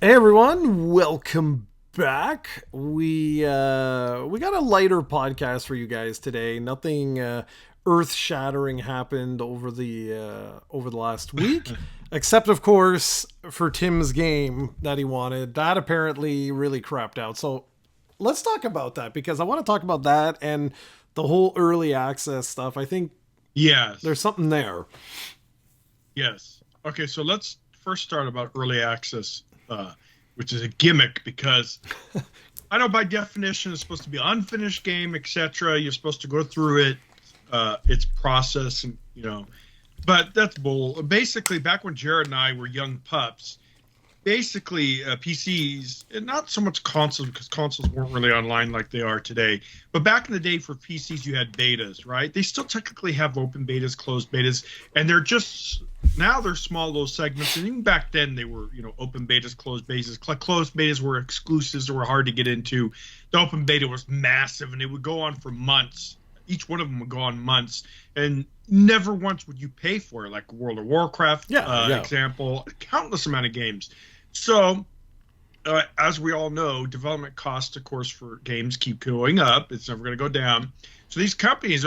Hey everyone, welcome back. We got a lighter podcast for you guys today. Nothing earth-shattering happened over the last week, except of course for Tim's game that he wanted. That apparently really crapped out. So let's talk about that because I want to talk about that and the whole early access stuff. I think there's Yes, something there. yes. Okay, so let's first start about early access, which is a gimmick because I know by definition it's supposed to be unfinished game, etc. You're supposed to go through its process, and but that's bull. Basically, back when Jared and I were young pups, basically PCs, and not so much consoles because consoles weren't really online like they are today. But back in the day for PCs, you had betas, right? They still technically have open betas, closed betas, and they're just now they're small little segments. And even back then, they were open betas, closed betas. Closed betas were exclusives that were hard to get into. The open beta was massive, and it would go on for months. Each one of them would go on months, and never once would you pay for it, like World of Warcraft Yeah, yeah. example, countless amount of games. So, as we all know, development costs, of course, for games keep going up. It's never going to go down. So these companies,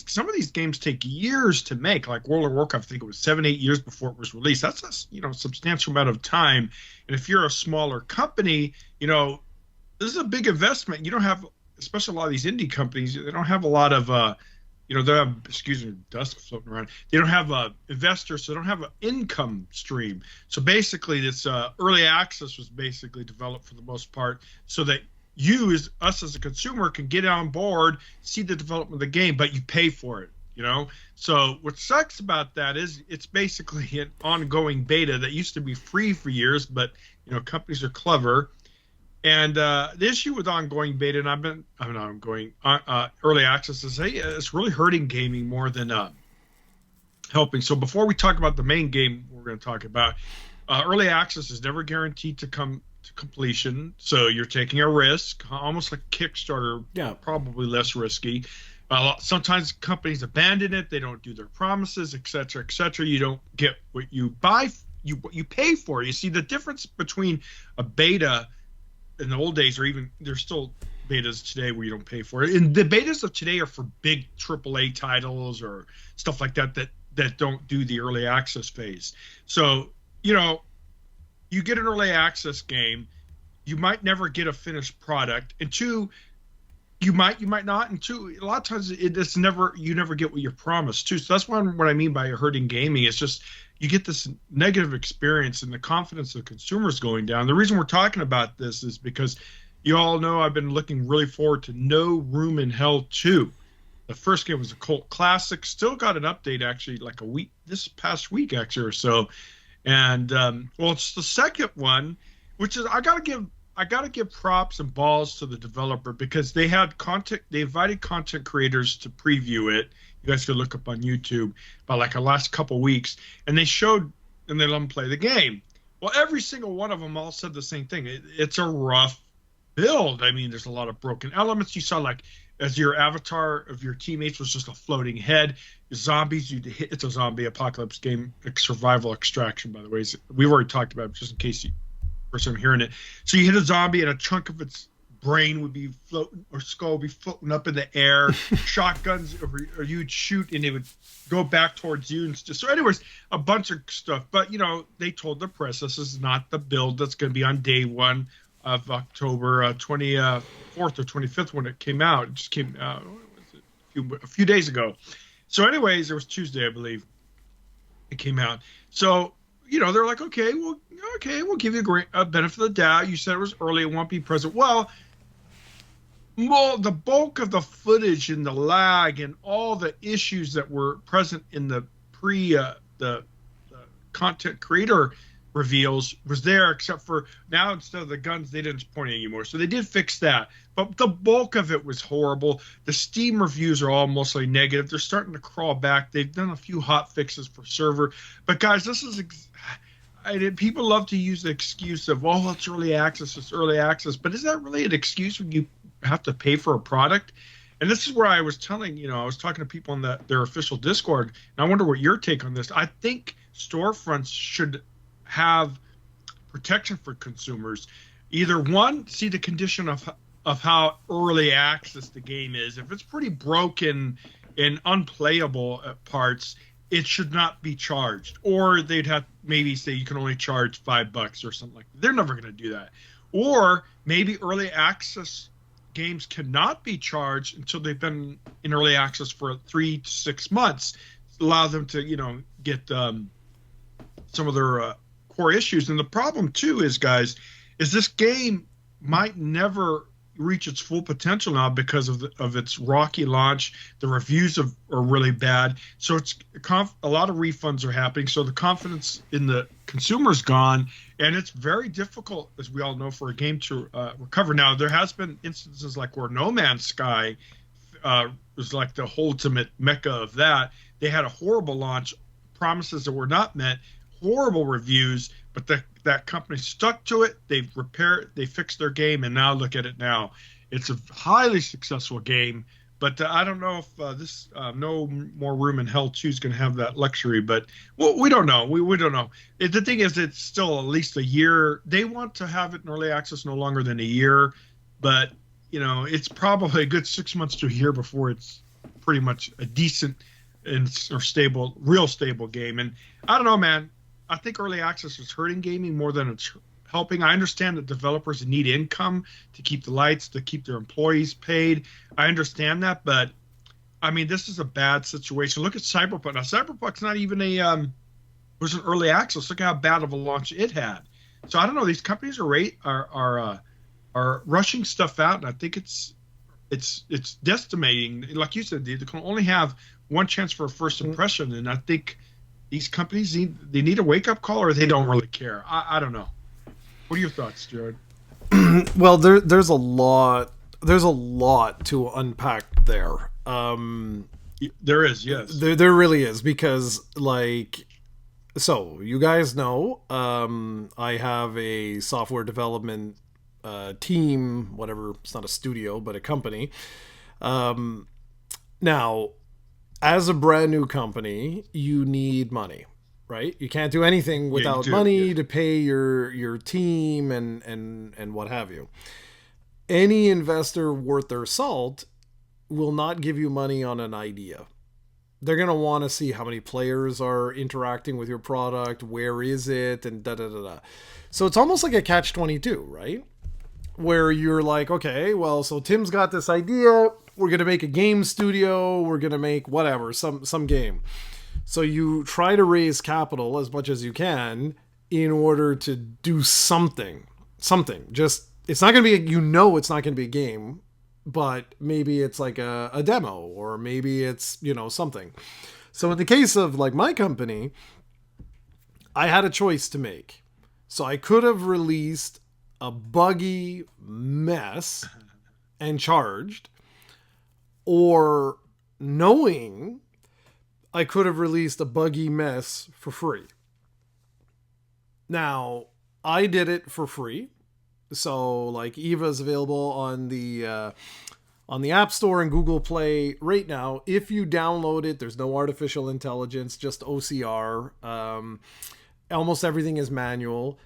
some of these games take years to make. Like World of Warcraft, I think it was 7, 8 years before it was released. That's a substantial amount of time. And if you're a smaller company, this is a big investment. You don't have, especially a lot of these indie companies, they don't have a lot of they have, excuse me, dust floating around. They don't have investors, so they don't have an income stream. So basically, this early access was basically developed for the most part so that you, as us as a consumer, can get on board, see the development of the game, but you pay for it. So what sucks about that is it's basically an ongoing beta that used to be free for years, but companies are clever and the issue with ongoing beta, and I'm not ongoing early access, is hey, it's really hurting gaming more than helping. So before we talk about the main game we're going to talk about, early access is never guaranteed to come to completion. So you're taking a risk, almost like Kickstarter, Yeah. probably less risky. Sometimes companies abandon it; they don't do their promises, et cetera, et cetera. You don't get what you buy, what you pay for. You see the difference between a beta in the old days, or even there's still betas today where you don't pay for it. And the betas of today are for big AAA titles or stuff like that don't do the early access phase. So, you get an early access game, you might never get a finished product. And two, you might not. And two, a lot of times it's never you never get what you're promised too. So that's what I mean by hurting gaming. It's just you get this negative experience and the confidence of consumers going down. The reason we're talking about this is because you all know I've been looking really forward to No Room in Hell 2. The first game was a cult classic, still got an update actually like a week this past week actually or so. And well, it's the second one, which is I gotta give props and balls to the developer because they invited content creators to preview it. You guys could look up on YouTube about like the last couple weeks, and they showed and they let them play the game. Well, every single one of them all said the same thing. It's a rough build. I mean, there's a lot of broken elements. You saw like as your avatar of your teammates was just a floating head. Zombies, it's a zombie apocalypse game, like survival extraction. By the way, we've already talked about it, just in case you first time hearing it. So you hit a zombie and a chunk of its brain would be floating or skull would be floating up in the air. Shotguns or you'd shoot and they would go back towards you and just so anyways, a bunch of stuff. But they told the press this is not the build that's going to be on day one of October 24th or 25th when it came out. It just came out a few days ago. So anyways, it was Tuesday, I believe it came out. So they're like, okay, we'll give you a benefit of the doubt. You said it was early, it won't be present. Well, the bulk of the footage and the lag and all the issues that were present in the the content creator reveals was there, except for now instead of the guns, they didn't point anymore. So they did fix that, but the bulk of it was horrible. The Steam reviews are all mostly negative. They're starting to crawl back. They've done a few hot fixes for server, but guys, this is. People love to use the excuse of, "Oh, it's early access, it's early access," but is that really an excuse when you have to pay for a product? And this is where I was I was talking to people on their official Discord, and I wonder what your take on this. I think storefronts should have protection for consumers. Either one, see the condition of how early access the game is. If it's pretty broken and unplayable at parts, it should not be charged. Or they'd have maybe say you can only charge $5 or something like that. They're never going to do that. Or maybe early access games cannot be charged until they've been in early access for 3 to 6 months. Allow them to, get some of their core issues. And the problem too is, guys, is this game might never reach its full potential now because of its rocky launch. The reviews are really bad, so it's a lot of refunds are happening. So the confidence in the consumer's gone, and it's very difficult, as we all know, for a game to recover. Now there has been instances like where No Man's Sky was like the ultimate mecca of that. They had a horrible launch, promises that were not met, horrible reviews, but that company stuck to it. They've repaired, they fixed their game, and now look at it now. It's a highly successful game, but I don't know if this No More Room in Hell 2 is going to have that luxury, but we don't know. We don't know. The thing is, it's still at least a year. They want to have it in early access no longer than a year, but it's probably a good 6 months to a year before it's pretty much a decent or stable, real stable game. And I don't know, man. I think early access is hurting gaming more than it's helping. I understand that developers need income to keep the lights, to keep their employees paid. I understand that, but I mean, this is a bad situation. Look at Cyberpunk. Now, Cyberpunk's not even was an early access. Look how bad of a launch it had. So I don't know. These companies are rushing stuff out, and I think it's decimating. Like you said, they can only have one chance for a first impression, and I think these companies need a wake-up call, or they don't really care. I don't know. What are your thoughts, Jared? Well, there's a lot to unpack there. There is, yes. There really is, because so you guys know, I have a software development team, whatever. It's not a studio, but a company. Now, as a brand new company, you need money, right? You can't do anything without money to pay your team and what have you. Any investor worth their salt will not give you money on an idea. They're going to want to see how many players are interacting with your product, where is it, and da-da-da-da. So it's almost like a catch-22, right? Where you're like, okay, well, so Tim's got this idea. We're going to make a game studio. We're going to make whatever, some game. So you try to raise capital as much as you can in order to do something. Just, it's not going to be, it's not going to be a game, but maybe it's like a demo, or maybe it's, something. So in the case of like my company, I had a choice to make. So I could have released a buggy mess and charged, or knowing I could have released a buggy mess for free. Now, I did it for free. So like EVA is available on the App Store and Google Play right now. If you download it, there's no artificial intelligence, just OCR. Almost everything is manual,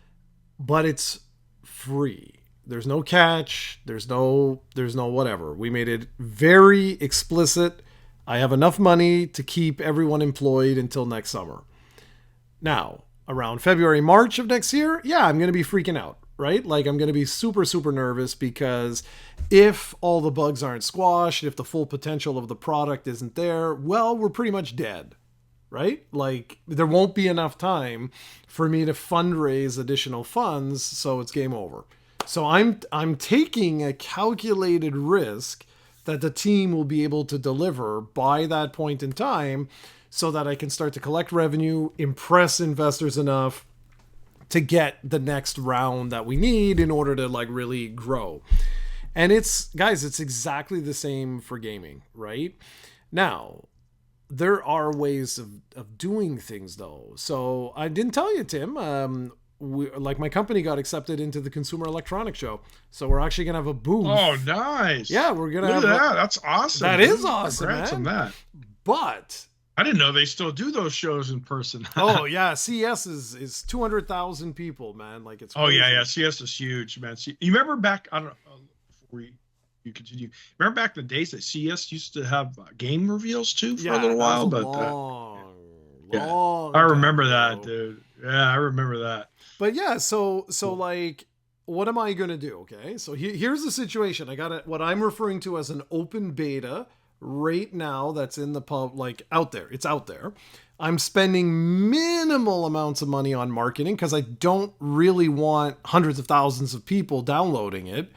but it's free. There's no catch. There's no whatever. We made it very explicit. I have enough money to keep everyone employed until next summer. Now, around February, March of next year, I'm going to be freaking out, right? Like, I'm going to be super, super nervous, because if all the bugs aren't squashed, if the full potential of the product isn't there, well, we're pretty much dead, right? Like, there won't be enough time for me to fundraise additional funds, so it's game over. So I'm taking a calculated risk that the team will be able to deliver by that point in time, so that I can start to collect revenue, impress investors enough to get the next round that we need in order to like really grow. And it's exactly the same for gaming, right? Now, there are ways of doing things though. So I didn't tell you, Tim, my company got accepted into the Consumer Electronics Show. So we're actually going to have a booth. Oh, nice. Yeah, we're going to have that. That's awesome. That is awesome, Congrats man. on that. But I didn't know they still do those shows in person. Oh yeah, CES is 200,000 people, man. Like it's Oh yeah, crazy. yeah. CS is huge, man. See, you remember back? I don't know. Before you continue, remember back in the days that CS used to have game reveals too for a Yeah, little that was while, a but yeah, I long time remember that, ago. dude. Yeah, I remember that. But yeah, so like, what am I gonna do? Okay, so here's the situation. I got it. What I'm referring to as an open beta right now that's in the pub, like out there. It's out there. I'm spending minimal amounts of money on marketing because I don't really want hundreds of thousands of people downloading it,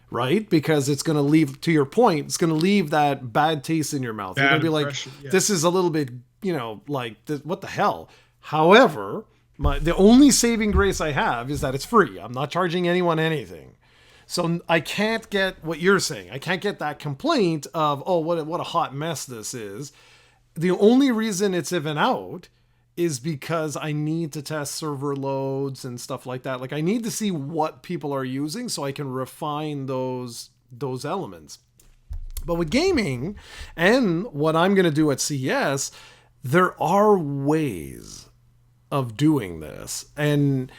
right? Because it's going to leave, to your point, it's going to leave that bad taste in your mouth. You're going Bad to be like, impression. Yeah. this is a little bit, like, what the hell? However, the only saving grace I have is that it's free. I'm not charging anyone anything. So I can't get what you're saying. I can't get that complaint of, oh, what a hot mess this is. The only reason it's even out is because I need to test server loads and stuff like that. Like I need to see what people are using so I can refine those elements. But with gaming and what I'm going to do at CES, there are ways of doing this. And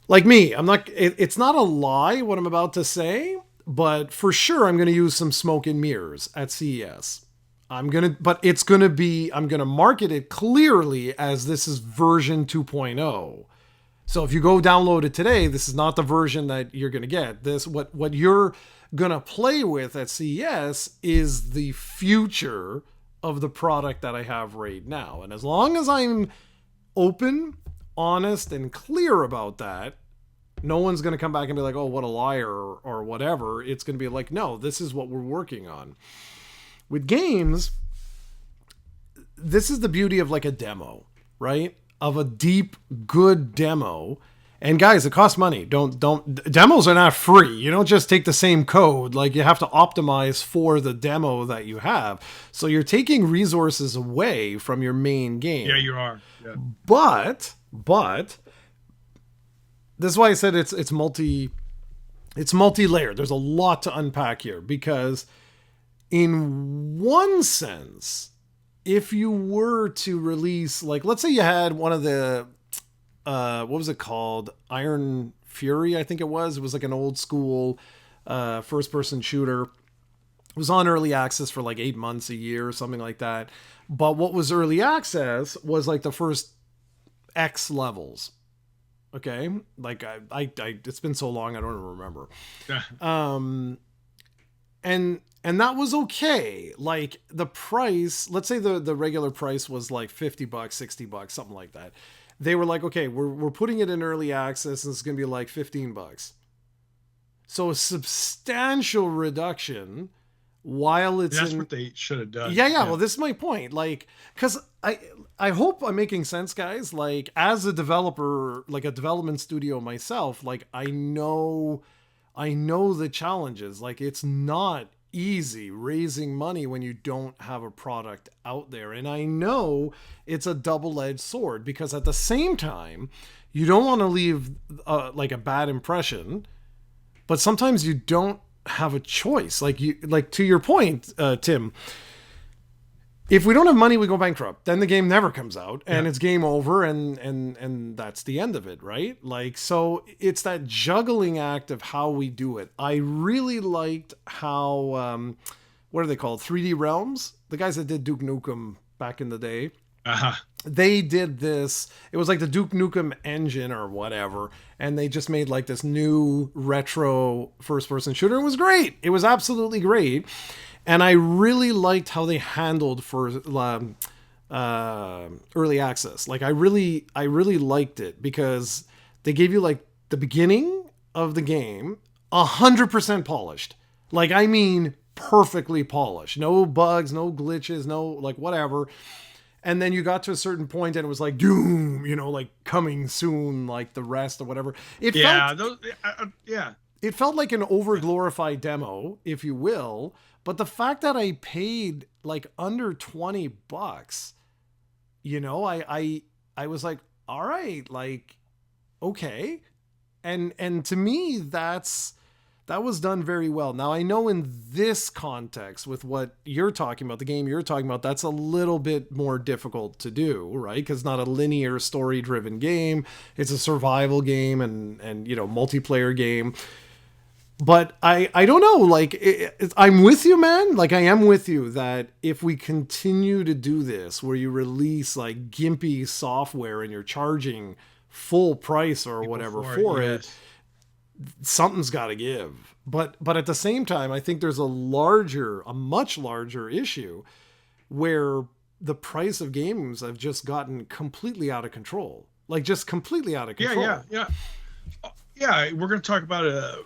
like me, it's not a lie what I'm about to say, but for sure I'm going to use some smoke and mirrors at CES. I'm going to market it clearly as this is version 2.0. So if you go download it today, this is not the version that you're going to get. What you're going to play with at CES is the future of the product that I have right now. And as long as I'm open, honest, and clear about that, no one's going to come back and be like, oh, what a liar or whatever. It's going to be like, no, this is what we're working on. With games, this is the beauty of like a demo, right? Of a deep, good demo. And guys, it costs money. Don't demos are not free. You don't just take the same code. Like you have to optimize for the demo that you have. So you're taking resources away from your main game. Yeah, you are. Yeah. But this is why I said it's multi-layered. There's a lot to unpack here because in one sense, if you were to release, like, let's say you had one of the, what was it called? Iron Fury, I think it was. It was like an old school first person shooter. It was on early access for like 8 months, a year, or something like that. But what was early access was like the first X levels. Okay. Like I it's been so long, I don't even remember. And that was okay. Like the price, let's say the regular price was like $50, $60, something like that. They were like, okay, we're putting it in early access and it's going to be like $15. So a substantial reduction while it's That's what they should have done. Yeah. Well, this is my point. Like, cause I hope I'm making sense, guys. Like as a developer, like a development studio myself, like I know the challenges. Like it's not easy raising money when you don't have a product out there. And I know it's a double-edged sword because at the same time, you don't want to leave like a bad impression, but sometimes you don't have a choice. Like to your point, Tim, if we don't have money, we go bankrupt. Then the game never comes out and it's game over and that's the end of it, right? Like, so it's that juggling act of how we do it. I really liked how, what are they called? 3D Realms? The guys that did Duke Nukem back in the day. Uh-huh. They did this. It was like the Duke Nukem engine or whatever. And they just made like this new retro first person shooter. It was great. It was absolutely great. And I really liked how they handled for early access. Like I really liked it because they gave you like the beginning of the game 100% polished. Like I mean perfectly polished. No bugs, no glitches, no like whatever. And then you got to a certain point and it was like doom, like coming soon, like the rest or whatever. It felt like an overglorified demo, if you will. But the fact that I paid like under $20, I was like, all right, like, okay. And to me, that's That was done very well. Now, I know in this context, with what you're talking about, the game you're talking about, that's a little bit more difficult to do, right? Because it's not a linear story-driven game. It's a survival game and multiplayer game. But I don't know, like, I'm with you, man. Like, I am with you that if we continue to do this, where you release, like, gimpy software and you're charging full price or whatever for it, something's got to give. But at the same time, I think there's a much larger issue where the price of games have just gotten completely out of control. Like, just completely out of control. Yeah, we're going to talk about it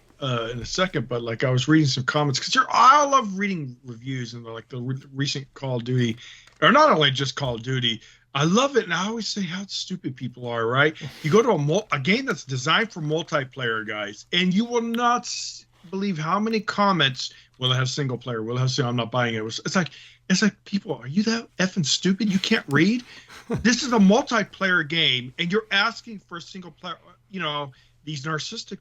in a second, but like I was reading some comments because I love reading reviews and like the recent Call of Duty, or not only just Call of Duty. I love it, and I always say how stupid people are, right? You go to a game that's designed for multiplayer, guys, and you will not believe how many comments, will it have single player? Will it have single? I'm not buying it. It's like, people, are you that effing stupid? You can't read? This is a multiplayer game, and you're asking for a single player, these narcissistic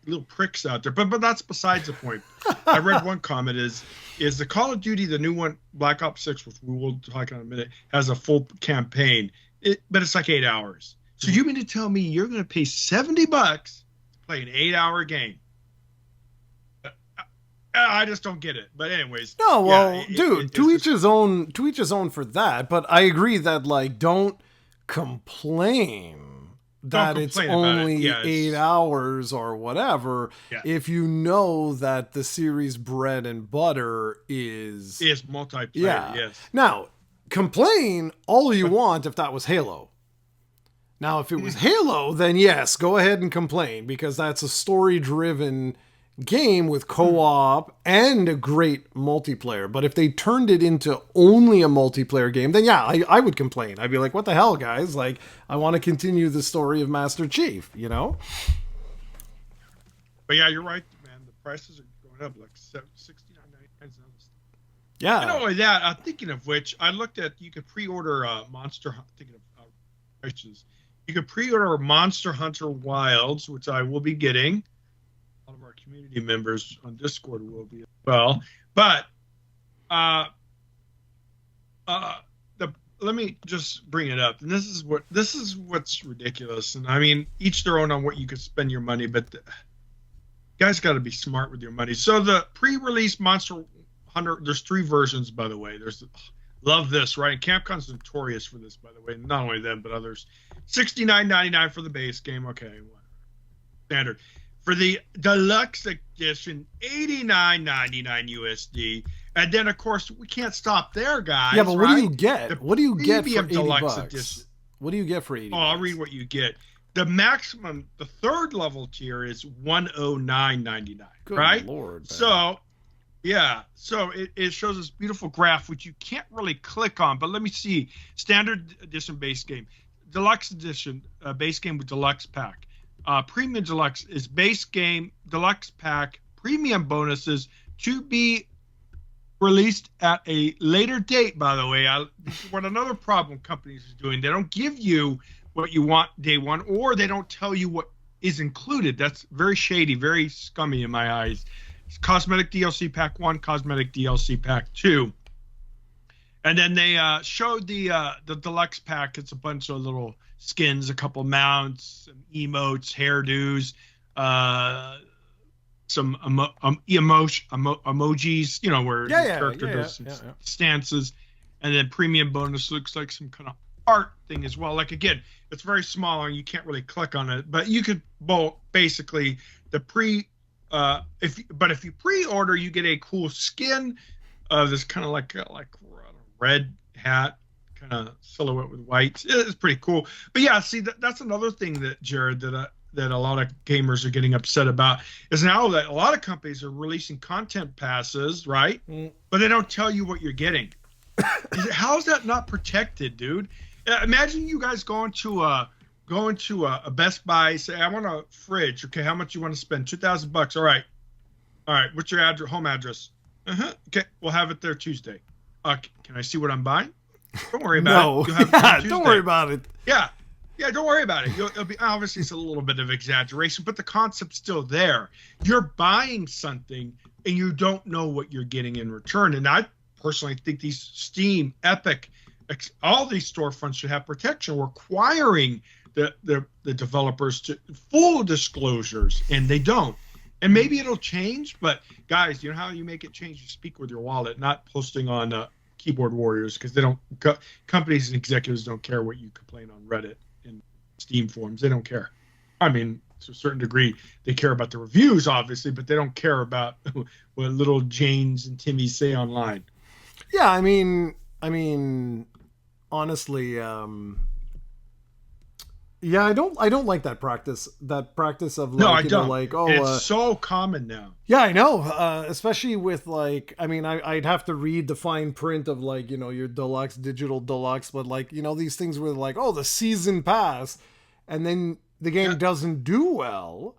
little pricks out there. But that's besides the point. I read one comment is the Call of Duty, the new one, Black Ops 6, which we will talk in a minute, has a full campaign, but it's like 8 hours. So you mean to tell me you're going to pay $70 to play an 8-hour game? I just don't get it. But anyways. No, well, dude, to each his own for that. But I agree that, like, don't complain that it's only 8 hours or whatever, if you know that the series bread and butter is multiplayer. Yes. Now, complain all you want if that was Halo. Now, if it was Halo, then yes, go ahead and complain, because that's a story-driven game with co-op and a great multiplayer. But if they turned it into only a multiplayer game, then yeah, I would complain. I'd be like, what the hell, guys? Like, I want to continue the story of Master Chief, But yeah, you're right, man. The prices are going up like $69.99. Yeah. Not only that, I'm thinking of which, I looked at, you could pre-order Monster Hunter, thinking of prices. You could pre-order Monster Hunter Wilds, which I will be getting. All of our community members on Discord will be as well. But let me just bring it up. And this is what's ridiculous. And I mean, each their own on what you could spend your money, but you guys got to be smart with your money. So the pre-release Monster Hunter, there's 3 versions, by the way. Love this, right? And Capcom's notorious for this, by the way. Not only them, but others. $69.99 for the base game. Okay, whatever. Standard. For the deluxe edition, $89.99 USD. And then, of course, we can't stop there, guys. Yeah, but what right? do you get? What do you get for $80? Edition. What do you get for $80? Oh, I'll read what you get. The maximum, the third level tier is $109.99. Good right? Lord, man. So, yeah. So it shows this beautiful graph, which you can't really click on. But let me see. Standard edition base game. Deluxe edition base game with deluxe pack. Premium deluxe is base game, deluxe pack, premium bonuses to be released at a later date, by the way. This is what another problem companies are doing. They don't give you what you want day one, or they don't tell you what is included. That's very shady, very scummy in my eyes. It's cosmetic DLC pack 1, cosmetic DLC pack 2. And then they showed the deluxe pack. It's a bunch of little skins, a couple mounts, some emotes, hairdos, some emojis, where the character does some stances. And then premium bonus looks like some kind of art thing as well. Like, again, it's very small and you can't really click on it, but you could basically if you pre-order, you get a cool skin of this kind of like red hat kind of silhouette with white. It's pretty cool. But yeah, see, that's another thing that, Jared, that a lot of gamers are getting upset about, is now that a lot of companies are releasing content passes, right? But they don't tell you what you're getting. How is that not protected, dude? Imagine you guys going to a Best Buy, say, I want a fridge. Okay, how much you want to spend? $2,000. All right. What's your home address? Okay, we'll have it there Tuesday. Can I see what I'm buying? Don't worry about it. Yeah, don't worry about it. Yeah, Yeah, don't worry about it. It'll be obviously it's a little bit of exaggeration, but the concept's still there. You're buying something and you don't know what you're getting in return. And I personally think these Steam, Epic, all these storefronts should have protection, requiring the developers to full disclosures, and they don't. And maybe it'll change, but guys, you know how you make it change? You speak with your wallet, not posting on Keyboard Warriors, because they don't. Companies and executives don't care what you complain on Reddit and Steam forums. They don't care. I mean, to a certain degree, they care about the reviews, obviously, but they don't care about what little Janes and Timmys say online. Yeah, I mean, honestly, yeah, I don't like that practice. That practice of like, no, I don't. Like, it's so common now. Yeah, I know. Especially with like, I mean, I'd have to read the fine print of like, your deluxe, digital deluxe, but like, these things were like, oh, the season pass, and then the game doesn't do well,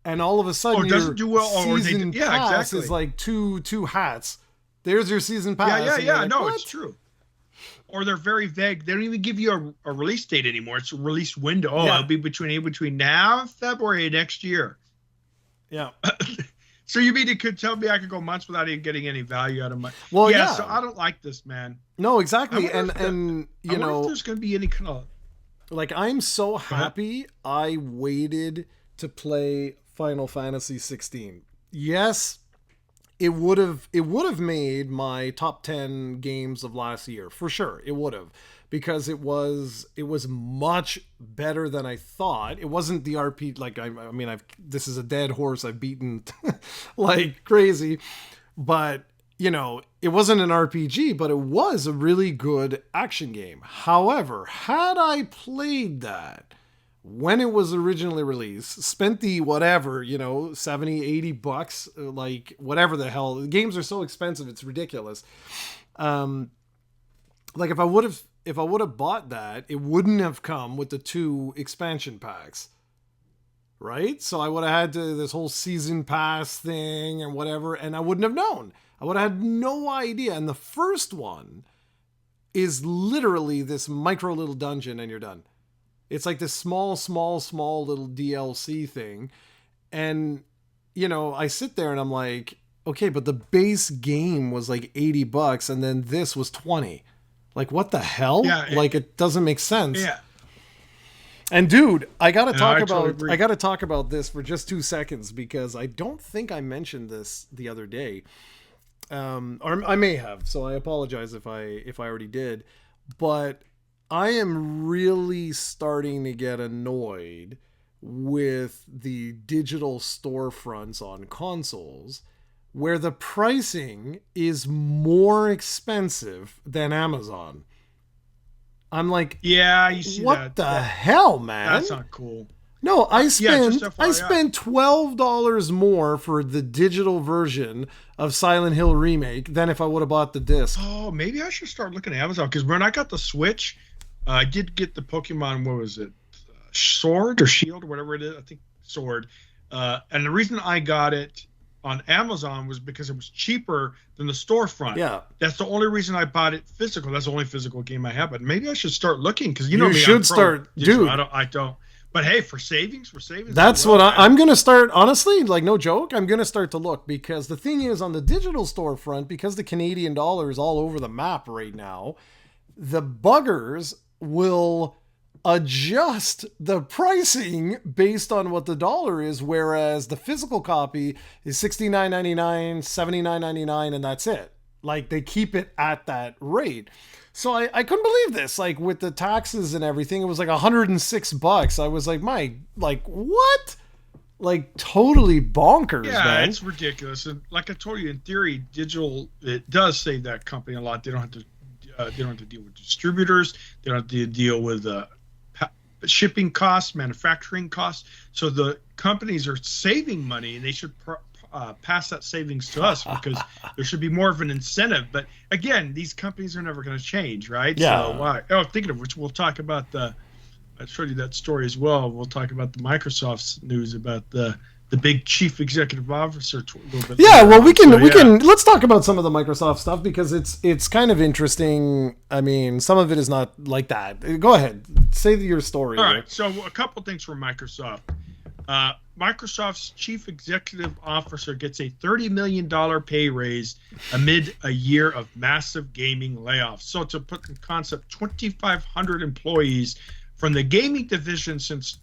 and all of a sudden, it doesn't do well, or season pass is like two hats. There's your season pass. Yeah. Like, no, what? it's true. Or they're very vague. They don't even give you a release date anymore. It's a release window. Oh, it'll be between now and February next year. Yeah. So you mean you could tell me I could go months without even getting any value out of my? Well, yeah. So I don't like this, man. No, exactly. And I wonder if there's going to be any kind of like, I'm so happy I waited to play Final Fantasy 16. Yes. It would have made my top 10 games of last year for sure. It would have, because it was much better than I thought. It wasn't the RP like I mean this is a dead horse I've beaten like crazy, but it wasn't an RPG, but it was a really good action game. However, had I played that when it was originally released, spent the whatever, $70, $80, like whatever the hell. The games are so expensive, it's ridiculous. Like if I would have bought that, it wouldn't have come with the 2 expansion packs. Right? So I would have had this whole season pass thing and whatever, and I wouldn't have known. I would have had no idea. And the first one is literally this micro little dungeon and you're done. It's like this small little DLC thing. And, I sit there and I'm like, okay, but the base game was like $80 and then this was 20. Like, what the hell? Yeah, it doesn't make sense. Yeah. And dude, I gotta talk about this for just 2 seconds, because I don't think I mentioned this the other day. Or I may have, so I apologize if I already did. But I am really starting to get annoyed with the digital storefronts on consoles where the pricing is more expensive than Amazon. I'm like, yeah, you see what the hell, man? That's not cool. No, I spent $12 more for the digital version of Silent Hill Remake than if I would have bought the disc. Oh, maybe I should start looking at Amazon, because when I got the Switch, I did get the Pokemon, what was it? Sword or Shield or whatever it is. I think Sword. And the reason I got it on Amazon was because it was cheaper than the storefront. Yeah. That's the only reason I bought it physical. That's the only physical game I have. But maybe I should start looking, because you should start, dude. I don't. But hey, for savings. That's what I'm going to start. Honestly, like no joke, I'm going to start to look, because the thing is, on the digital storefront, because the Canadian dollar is all over the map right now, the buggers will adjust the pricing based on what the dollar is, whereas the physical copy is $69.99, $79.99, and that's it. Like, they keep it at that rate. So I couldn't believe this. Like, with the taxes and everything, it was like $106. I was like, what? Like, totally bonkers, man. Yeah, it's ridiculous. And like I told you, in theory, digital, it does save that company a lot. They don't have to deal with distributors. They don't have to deal with shipping costs, manufacturing costs. So the companies are saving money, and they should pass that savings to us, because there should be more of an incentive. But again, these companies are never going to change, right? Yeah. So why? Oh, thinking of which, we'll talk about I showed you that story as well. We'll talk about the Microsoft's news about the the big chief executive officer a little bit. Yeah, well, we can So, we yeah. can let's talk about some of the Microsoft stuff because it's kind of interesting. I mean, some of it is not like that. Go ahead, say your story. All right. So a couple things from Microsoft. Microsoft's chief executive officer gets a $30 million pay raise amid a year of massive gaming layoffs. So to put in concept, 2,500 employees from the gaming division since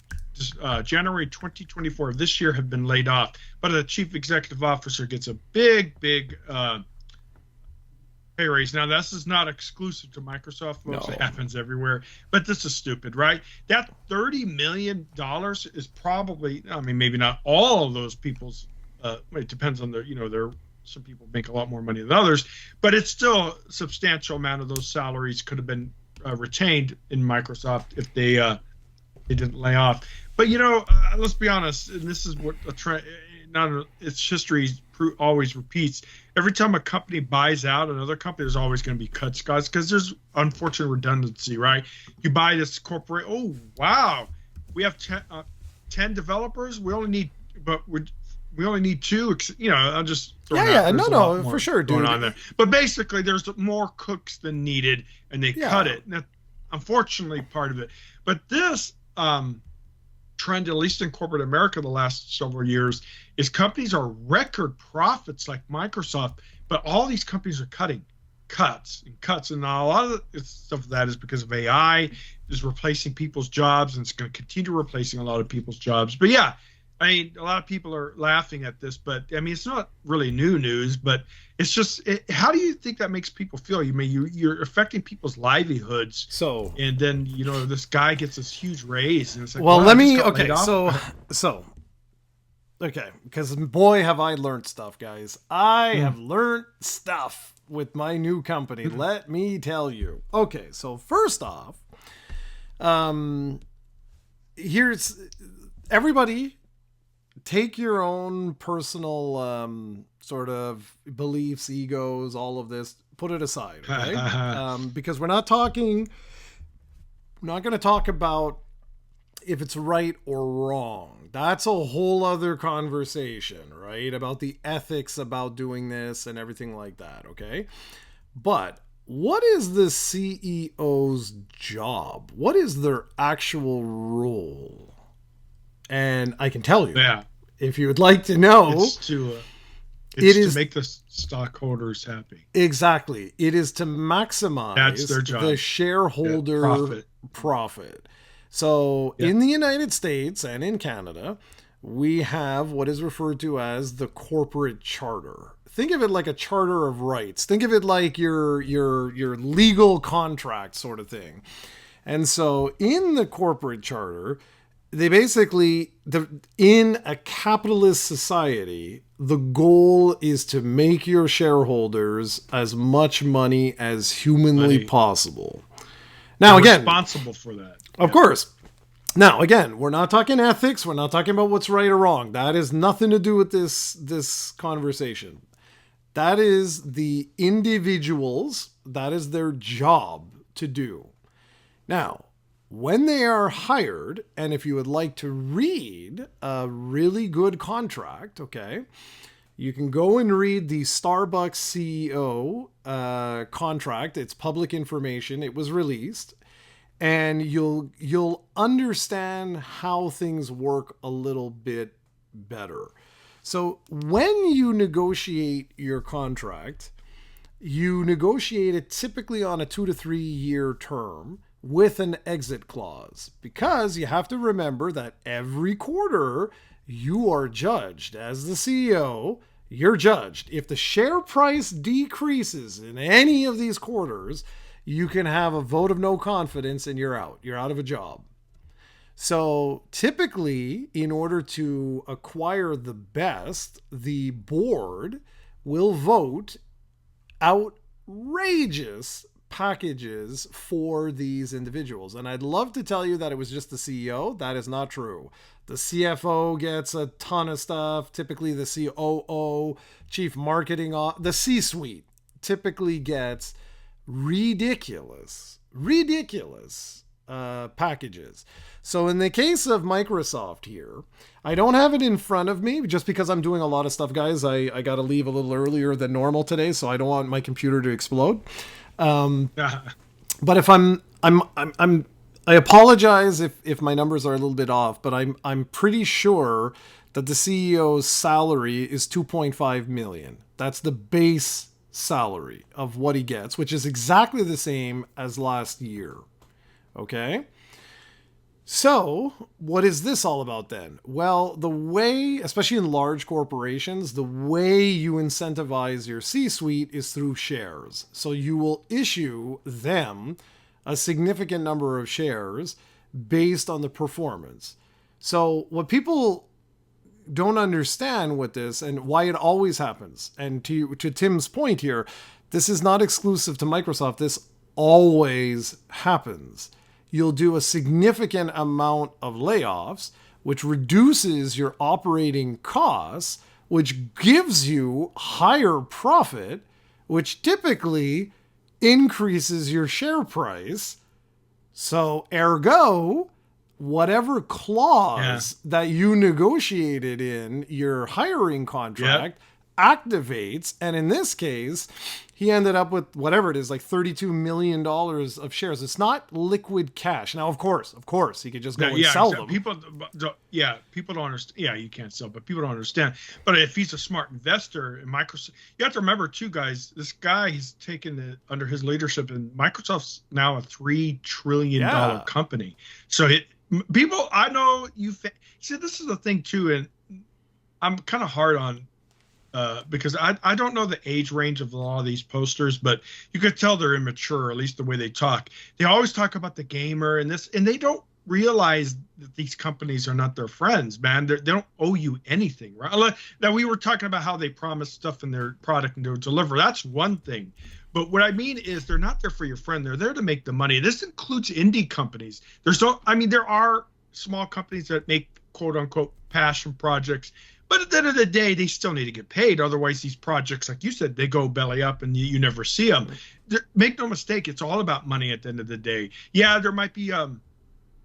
January 2024 of this year have been laid off. But the chief executive officer gets a big pay raise. Now, this is not exclusive to Microsoft, folks. No. It happens everywhere. But this is stupid, right? That $30 million is probably, I mean, maybe not all of those people's, it depends on their, some people make a lot more money than others, but it's still a substantial amount of those salaries could have been retained in Microsoft if they didn't lay off. But, let's be honest, and this is what a trend, its history always repeats. Every time a company buys out another company, there's always going to be cuts, guys, because there's unfortunate redundancy, right? You buy this corporate, oh, wow, we have 10 developers. We only need 2. I'm just throwing out, no, for sure, dude. Going on there. But basically, there's more cooks than needed, and they cut it. And that's unfortunately part of it. But this trend, at least in corporate America the last several years, is companies are record profits like Microsoft, but all these companies are cutting cuts. And a lot of the stuff of that is because of AI is replacing people's jobs, and it's going to continue replacing a lot of people's jobs. But yeah, I mean, a lot of people are laughing at this, but I mean, it's not really new news, but it's just, how do you think that makes people feel? You mean you're affecting people's livelihoods. So, and then, this guy gets this huge raise, and it's like, well, wow, let me, okay, okay, because boy, have I learned stuff, guys. I have learned stuff with my new company. Let me tell you. Okay, so first off, here's everybody. Take your own personal sort of beliefs, egos, all of this. Put it aside, okay? Because we're not going to talk about if it's right or wrong. That's a whole other conversation, right? About the ethics about doing this and everything like that, okay? But what is the CEO's job? What is their actual role? And I can tell you. Yeah. If you would like to know, it's to make the stockholders happy. Exactly. It is to maximize That's their job. The shareholder profit. So in the United States and in Canada, we have what is referred to as the corporate charter. Think of it like a charter of rights. Think of it like your legal contract sort of thing. And so in the corporate charter, they basically, in a capitalist society, the goal is to make your shareholders as much money as humanly possible. Now, again, responsible for that. Of course. Now, again, we're not talking ethics. We're not talking about what's right or wrong. That has nothing to do with this conversation. That is the individuals. That is their job to do. Now, when they are hired, and if you would like to read a really good contract, okay, you can go and read the Starbucks CEO contract. It's public information. It was released, and you'll understand how things work a little bit better. So when you negotiate your contract, you negotiate it typically on a 2 to 3 year term, with an exit clause, because you have to remember that every quarter you are judged. As the CEO, you're judged. If the share price decreases in any of these quarters, you can have a vote of no confidence and you're out. You're out of a job. So typically, in order to acquire the best, the board will vote outrageous packages for these individuals. And I'd love to tell you that it was just the CEO. That is not true. The CFO gets a ton of stuff. Typically the COO, chief marketing, the C-suite typically gets ridiculous packages. So in the case of Microsoft here, I don't have it in front of me just because I'm doing a lot of stuff, guys. I got to leave a little earlier than normal today, so I don't want my computer to explode. But if I apologize if my numbers are a little bit off, but I'm pretty sure that the CEO's salary is 2.5 million. That's the base salary of what he gets, which is exactly the same as last year. Okay? So, what is this all about then? Well, the way, especially in large corporations, the way you incentivize your C-suite is through shares. So you will issue them a significant number of shares based on the performance. So what people don't understand with this and why it always happens, and to Tim's point here, this is not exclusive to Microsoft. This always happens. You'll do a significant amount of layoffs, which reduces your operating costs, which gives you higher profit, which typically increases your share price. So ergo, whatever clause that you negotiated in your hiring contract activates. And in this case, he ended up with whatever it is, like $32 million of shares. It's not liquid cash. Now, of course, he could just go and sell them. People don't understand. Yeah, you can't sell, but people don't understand. But if he's a smart investor in Microsoft, you have to remember too, guys, this guy, he's taken under his leadership, and Microsoft's now a $3 trillion company. So people, I know you see, this is the thing too, and I'm kind of hard on because I don't know the age range of a lot of these posters, but you could tell they're immature, at least the way they talk. They always talk about the gamer and this, and they don't realize that these companies are not their friends, man. They don't owe you anything, right? Now, we were talking about how they promise stuff in their product and they'll deliver. That's one thing. But what I mean is they're not there for your friend. They're there to make the money. This includes indie companies. There are small companies that make quote unquote passion projects, but at the end of the day, they still need to get paid. Otherwise, these projects, like you said, they go belly up and you never see them. Make no mistake, it's all about money at the end of the day. Yeah, there might be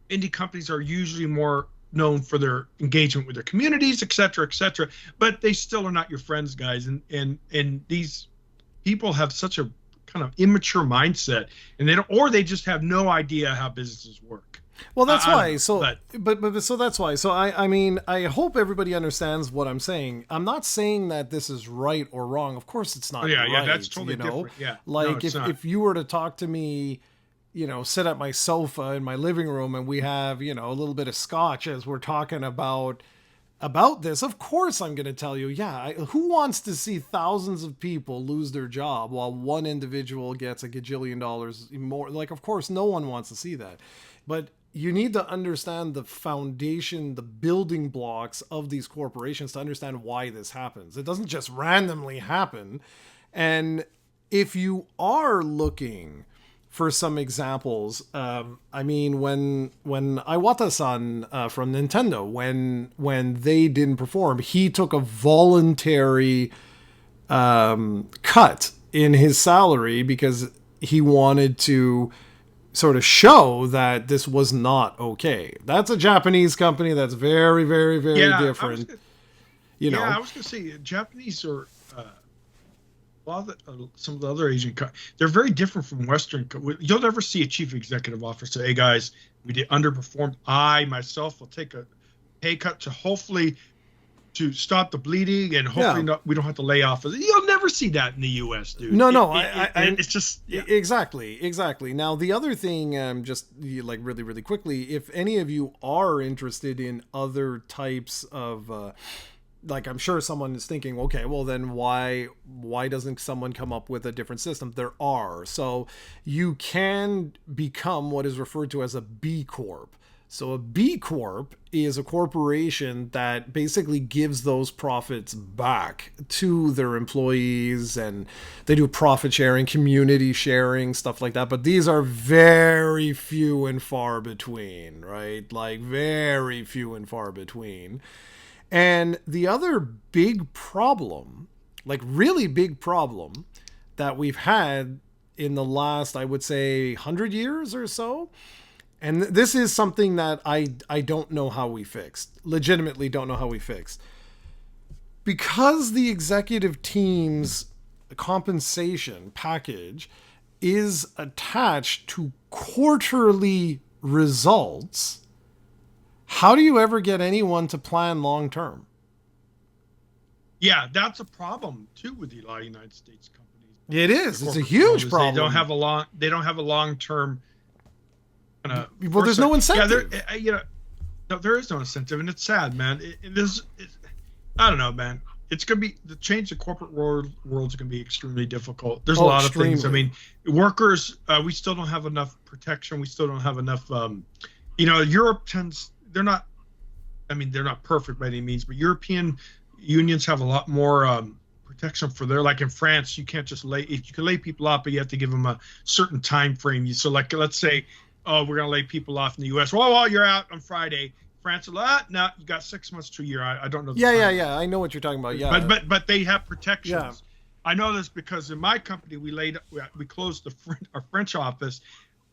indie companies are usually more known for their engagement with their communities, et cetera, but they still are not your friends, guys. And these people have such a kind of immature mindset, and they just have no idea how businesses work. Well, that's why. So that's why. So I mean, I hope everybody understands what I'm saying. I'm not saying that this is right or wrong. Of course, it's not. Yeah, that's totally different. Yeah, like if you were to talk to me, sit at my sofa in my living room and we have a little bit of scotch as we're talking about this, of course I'm going to tell you, who wants to see thousands of people lose their job while one individual gets $1 gajillion more? Like, of course, no one wants to see that. But you need to understand the foundation, the building blocks of these corporations to understand why this happens. It doesn't just randomly happen. And if you are looking for some examples, I mean, when Iwata-san from Nintendo, when they didn't perform, he took a voluntary cut in his salary because he wanted to sort of show that this was not okay. That's a Japanese company that's very, very, very different. I was going to say Japanese are some of the other Asian they're very different from Western. You'll never see a chief executive officer say, "Hey guys, we did underperformed. I myself will take a pay cut to stop the bleeding, and hopefully we don't have to lay off." You'll never see that in the U.S., dude. No, it's just exactly. Now the other thing, just like really, really quickly, if any of you are interested in other types of like, I'm sure someone is thinking, okay, well then why doesn't someone come up with a different system? There are. So you can become what is referred to as a B Corp. So a B Corp is a corporation that basically gives those profits back to their employees, and they do profit sharing, community sharing, stuff like that. But these are very few and far between, right? Like very few and far between. And the other big problem, like really big problem that we've had in the last, I would say, 100 years or so, And this is something that I don't know how we fixed. Legitimately don't know how we fixed. Because the executive team's compensation package is attached to quarterly results, how do you ever get anyone to plan long term? Yeah, that's a problem too with a lot of United States companies. It is. It's a huge problem. They don't have a long. They don't have a long term. Well, there's no incentive. Yeah, no, there is no incentive, and it's sad, man. I don't know, man. It's gonna be the change. The corporate world's gonna be extremely difficult. There's a lot of things. I mean, workers. We still don't have enough protection. We still don't have enough. Europe tends. They're not. I mean, they're not perfect by any means, but European unions have a lot more protection for their, like in France, you can't just you can lay people off, but you have to give them a certain time frame. So like, let's say, oh, we're going to lay people off in the US. Well, you're out on Friday. France will, no, you got 6 months to a year. I don't know. Yeah. I know what you're talking about. Yeah. But they have protections. Yeah. I know this because in my company, we closed our French office,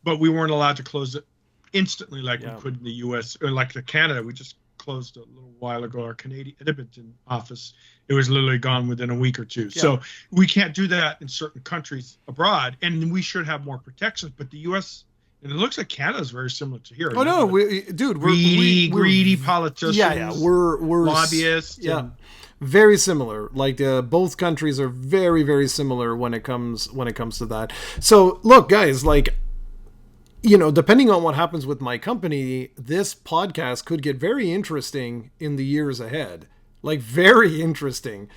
but we weren't allowed to close it instantly like we could in the US or like the Canada. We just closed a little while ago our Canadian Edmonton office. It was literally gone within a week or two. Yeah. So we can't do that in certain countries abroad, and we should have more protections. But the U.S. and it looks like Canada is very similar to here. Oh no, we're greedy politicians. Yeah, we're lobbyists. Yeah, very similar. Like both countries are very, very similar when it comes to that. So look, guys, like, depending on what happens with my company, this podcast could get very interesting in the years ahead. Like, very interesting.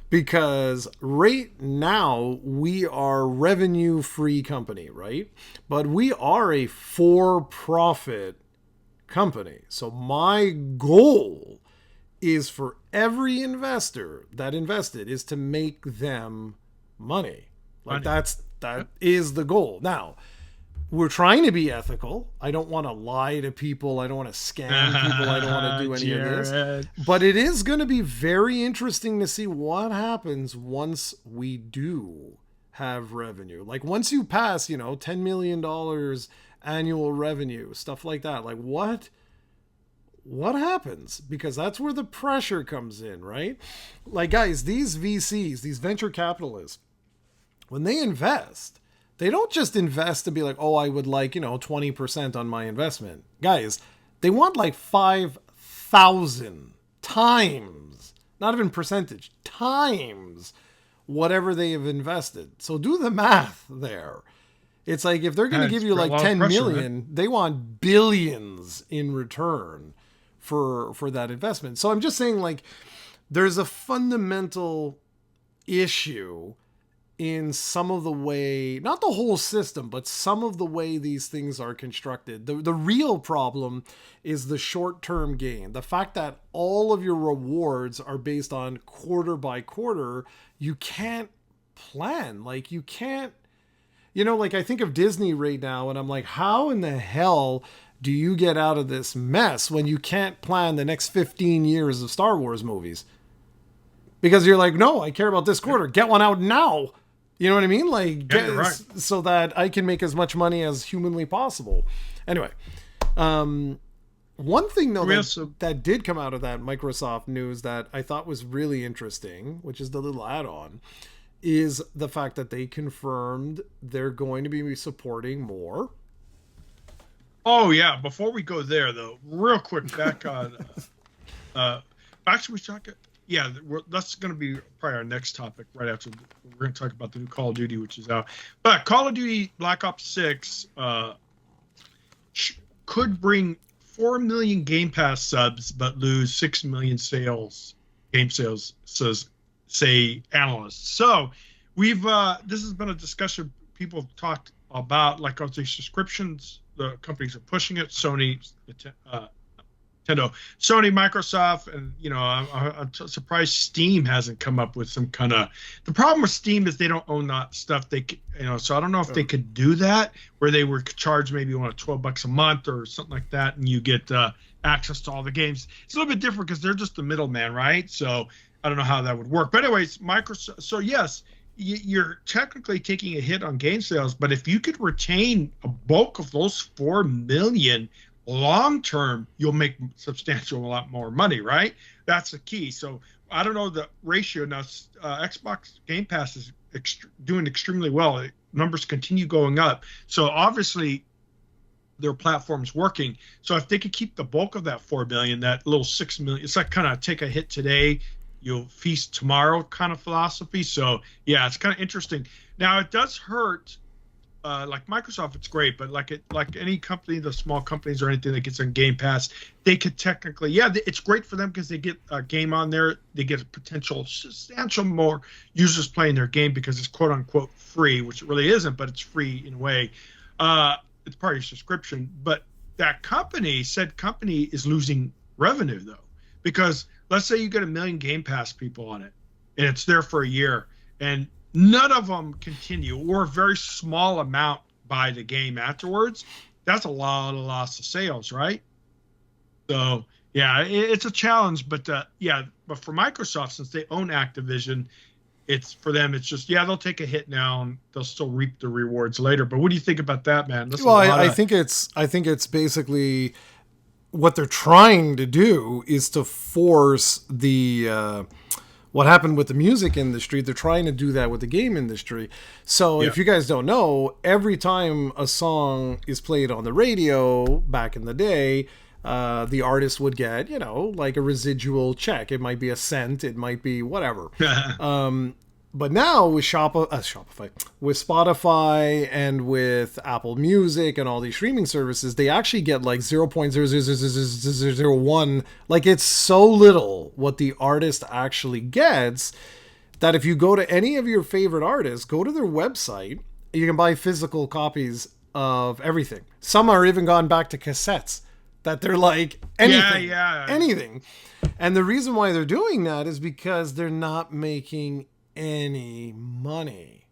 Because right now, we are a revenue-free company, right? But we are a for-profit company. So my goal is for every investor that invested is to make them money. Like, that is the goal. Now, we're trying to be ethical. I don't want to lie to people. I don't want to scam people. I don't want to do any of this. But it is going to be very interesting to see what happens once we do have revenue. Like once you pass, $10 million annual revenue, stuff like that. Like what happens? Because that's where the pressure comes in, right? Like guys, these VCs, these venture capitalists, when they invest, they don't just invest to be like, oh, I would like, 20% on my investment. Guys, they want like 5,000 times, not even percentage, times whatever they have invested. So do the math there. It's like if they're going to give you like 10 million, right? They want billions in return for that investment. So I'm just saying, like, there's a fundamental issue in some of the way, not the whole system, but some of the way these things are constructed. The real problem is the short-term gain. The fact that all of your rewards are based on quarter by quarter, you can't plan. Like you can't, like I think of Disney right now and I'm like, how in the hell do you get out of this mess when you can't plan the next 15 years of Star Wars movies? Because you're like, no, I care about this quarter. Get one out now. You know what I mean? Like, right. So that I can make as much money as humanly possible. Anyway, one thing though that did come out of that Microsoft news that I thought was really interesting, which is the little add-on, is the fact that they confirmed they're going to be supporting more. Oh yeah. Before we go there though, real quick, back on, actually we talk. Yeah, that's going to be probably our next topic right after. We're going to talk about the new Call of Duty, which is out. But Call of Duty Black Ops 6 could bring 4 million Game Pass subs, but lose 6 million game sales, say analysts. So we've this has been a discussion people have talked about, like on the subscriptions. The companies are pushing it. Sony, Nintendo, Sony, Microsoft, and I'm surprised Steam hasn't come up with some kind of. The problem with Steam is they don't own that stuff. So I don't know if they could do that where they were charged maybe $12 a month or something like that, and you get access to all the games. It's a little bit different because they're just the middleman, right? So I don't know how that would work. But anyways, Microsoft. So yes, you're technically taking a hit on game sales, but if you could retain a bulk of those 4 million long term, you'll make substantial a lot more money, right? That's the key. So I don't know the ratio now. Xbox Game Pass is doing extremely well. Numbers continue going up. So obviously their platform's working. So if they could keep the bulk of that 4 million, that little 6 million, it's like kind of take a hit today, you'll feast tomorrow kind of philosophy. So yeah, it's kind of interesting. Now it does hurt. Like Microsoft, it's great, but like any company, the small companies or anything that gets on Game Pass, they could technically, yeah, it's great for them because they get a game on there, they get a potential substantial more users playing their game because it's quote unquote free, which it really isn't, but it's free in a way. It's part of your subscription, but said company is losing revenue though, because let's say you get 1 million Game Pass people on it, and it's there for a year, and none of them continue, or a very small amount buy the game afterwards. That's a lot of loss of sales, right? So yeah, it's a challenge, but but for Microsoft, since they own Activision, it's for them. It's just they'll take a hit now and they'll still reap the rewards later. But what do you think about that, man? Well, I think it's basically what they're trying to do is to force the. What happened with the music industry, they're trying to do that with the game industry. So if you guys don't know, every time a song is played on the radio back in the day, the artist would get, like a residual check. It might be a cent, it might be whatever. But now with Shopify, with Spotify and with Apple Music and all these streaming services, they actually get like 0.00001. Like it's so little what the artist actually gets that if you go to any of your favorite artists, go to their website, you can buy physical copies of everything. Some are even gone back to cassettes that they're like anything. And the reason why they're doing that is because they're not making any money,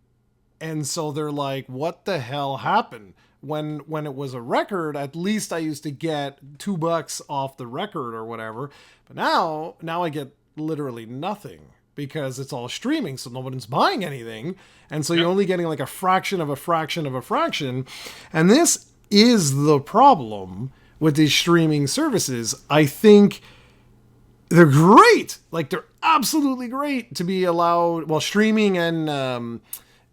and so they're like, what the hell happened? When it was a record, at least I used to get $2 off the record or whatever, but now I get literally nothing because it's all streaming, so no one's buying anything, and so you're only getting like a fraction of a fraction of a fraction. And this is the problem with these streaming services. I think they're great. Like they're absolutely great to be allowed. Well, streaming and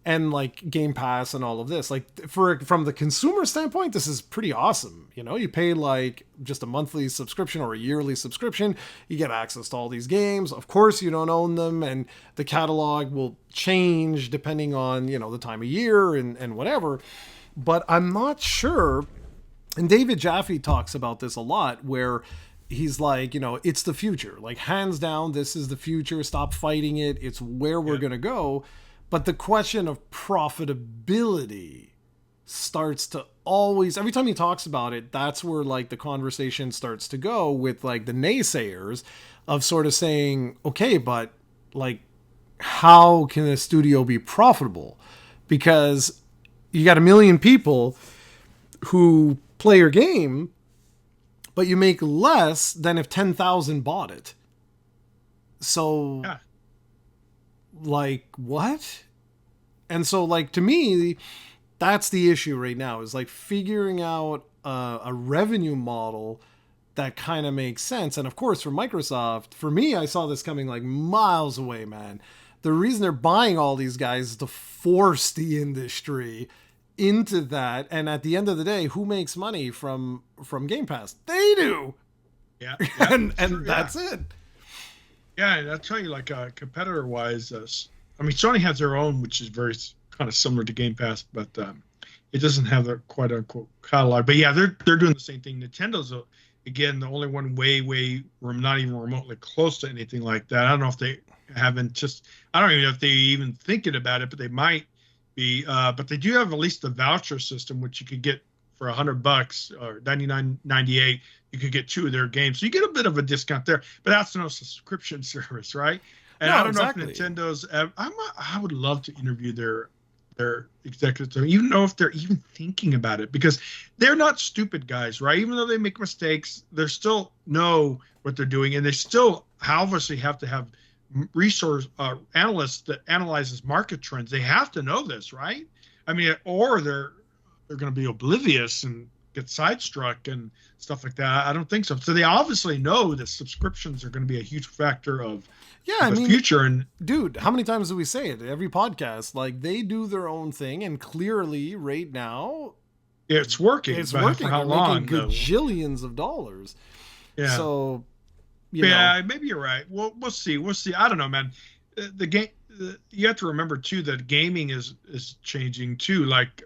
like Game Pass and all of this. Like from the consumer standpoint, this is pretty awesome. You pay like just a monthly subscription or a yearly subscription. You get access to all these games. Of course, you don't own them, and the catalog will change depending on the time of year and whatever. But I'm not sure. And David Jaffe talks about this a lot, where he's like, it's the future. Like, hands down, this is the future. Stop fighting it. It's where we're going to go. But the question of profitability starts to always, every time he talks about it, that's where like the conversation starts to go with like the naysayers of sort of saying, okay, but like, how can a studio be profitable? Because you got 1 million people who play your game, but you make less than if 10,000 bought it. So, like, what? And so, like, to me, that's the issue right now, is like figuring out a revenue model that kind of makes sense. And of course, for Microsoft, for me, I saw this coming like miles away, man. The reason they're buying all these guys is to force the industry into that. And at the end of the day, who makes money from Game Pass? They do. Yeah. and that's it. Yeah, and I'll tell you, like, competitor wise, I mean, Sony has their own, which is very kind of similar to Game Pass, but it doesn't have the quote unquote catalog. But yeah, they're doing the same thing. Nintendo's again the only one way not even remotely close to anything like that. I don't know if they haven't just, I don't even know if they even thinking about it, but they might be. But they do have at least the voucher system, which you could get for $100 or $99.98. You could get 2 of their games, so you get a bit of a discount there. But that's no subscription service, right? And no, I don't exactly. know if Nintendo's. I would love to interview their executives, even know if they're even thinking about it, because they're not stupid guys, right? Even though they make mistakes, they still know what they're doing, and they still obviously have to have resource analyst that analyzes market trends. They have to know this, right? I mean, or they're going to be oblivious and get sidestruck and stuff like that. I don't think so. So they obviously know that subscriptions are going to be a huge factor of I the mean, future. And dude, how many times do we say it? Every podcast, like they do their own thing, and clearly, right now, it's working. it's but working. For how They're long? making gajillions of dollars. Yeah. So, Yeah, maybe you're right. We'll see. We'll see. I don't know, man. The game. You have to remember too that gaming is changing too. Like